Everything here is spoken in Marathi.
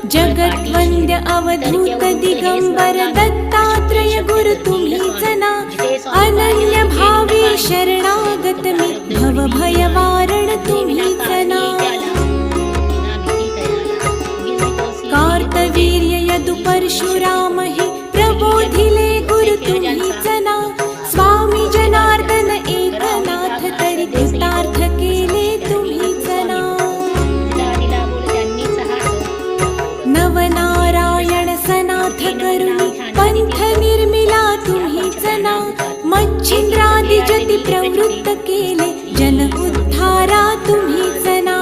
जगद्वंद्य अवधूत दिगंबर दत्तात्रय गुरु तुम्हीच ना. अनन्य भावे शरणागत मी भव भय वारण तुम्हीच ना. कार्तवीर्य यदु परशुराम हि प्रबोधिले गुरु तुम्हीच ना. स्वामी जनार्दन एकनाथ तरी कृतार्थ केले तुम्हीच ना. नवनारायण सनाथ करुणी पंथ निर्मिला तुम्हीच ना. मच्छिंद्रादि जति प्रवृत्त केले जन उद्धारा तुम्हीच ना.